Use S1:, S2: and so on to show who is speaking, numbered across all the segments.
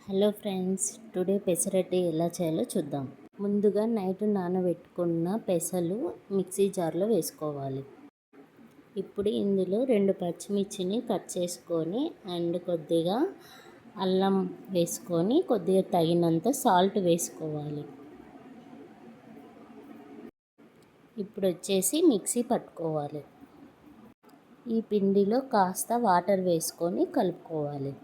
S1: Hello friends, today pesarattu ఎలా చేయాలో చూద్దాం. ముందుగా నైట్ నానబెట్టుకున్న పెసలు మిక్సీ జార్లో వేసుకోవాలి. ఇప్పుడు ఇందులో 2 పచ్చిమిర్చిని కట్ చేసుకొని అండ్ కొద్దిగా అల్లం వేసుకొని కొద్దిగా తగినంత సాల్ట్ వేసుకోవాలి. ఇప్పుడు వచ్చేసి మిక్సీ పట్టుకోవాలి. ఈ పిండిలో కాస్త వాటర్ వేసుకొని కలుపుకోవాలి.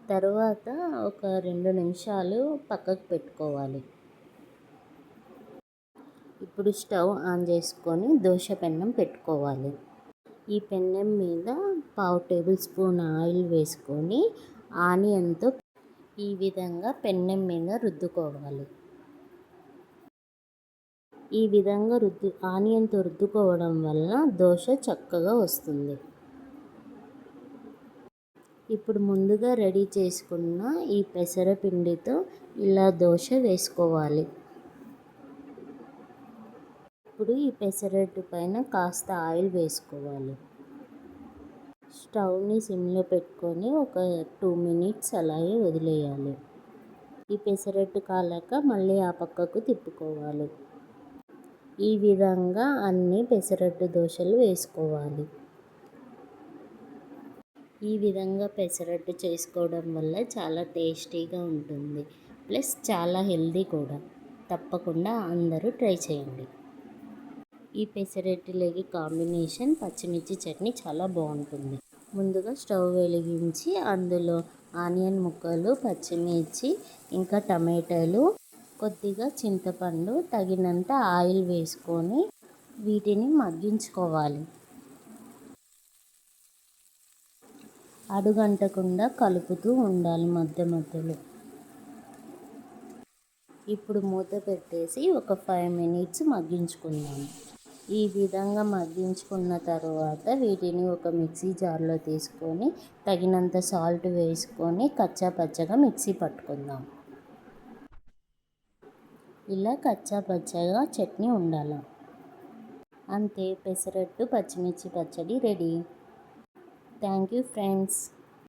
S1: తరువాత ఒక 2 నిమిషాలు పక్కకు పెట్టుకోవాలి. ఇప్పుడు స్టవ్ ఆన్ చేసుకొని దోశ పెనం పెట్టుకోవాలి. ఈ పెనం మీద 1/2 టేబుల్ స్పూన్ ఆయిల్ వేసుకొని ఆనియన్తో ఈ విధంగా పెనం మీద రుద్దుకోవాలి. ఈ విధంగా ఆనియన్తో రుద్దుకోవడం వల్ల దోశ చక్కగా వస్తుంది. ఇప్పుడు ముందుగా రెడీ చేసుకున్న ఈ పెసరపిండితో ఇలా దోశ వేసుకోవాలి. ఇప్పుడు ఈ పెసరట్టు పైన కాస్త ఆయిల్ వేసుకోవాలి. స్టవ్ని సిమ్లో పెట్టుకొని ఒక 2 మినిట్స్ అలాగే వదిలేయాలి. ఈ పెసరట్టు కాలాక మళ్ళీ ఆ పక్కకు తిప్పుకోవాలి. ఈ విధంగా అన్ని పెసరట్టు దోశలు వేసుకోవాలి. ఈ విధంగా పెసరట్టు చేసుకోవడం వల్ల చాలా టేస్టీగా ఉంటుంది. ప్లస్ చాలా హెల్దీ కూడా. తప్పకుండా అందరూ ట్రై చేయండి. ఈ పెసరట్టులోకి కాంబినేషన్ పచ్చిమిర్చి చట్నీ చాలా బాగుంటుంది. ముందుగా స్టవ్ వెలిగించి అందులో ఆనియన్ ముక్కలు, పచ్చిమిర్చి, ఇంకా టమాటాలు, కొద్దిగా చింతపండు, తగినంత ఆయిల్ వేసుకొని వీటిని మగ్గించుకోవాలి. అడుగంటకుండా కలుపుతూ ఉండాలి మధ్య మధ్యలో. ఇప్పుడు మూత పెట్టేసి ఒక 5 మినిట్స్ మగ్గించుకుందాం. ఈ విధంగా మగ్గించుకున్న తర్వాత వీటిని ఒక మిక్సీ జార్లో తీసుకొని తగినంత సాల్ట్ వేసుకొని కచ్చా పచ్చగా మిక్సీ పట్టుకుందాం. ఇలా కచ్చా పచ్చగా చట్నీ ఉండాలి. అంతే, పెసరట్టు పచ్చిమిర్చి పచ్చడి రెడీ. Thank you friends.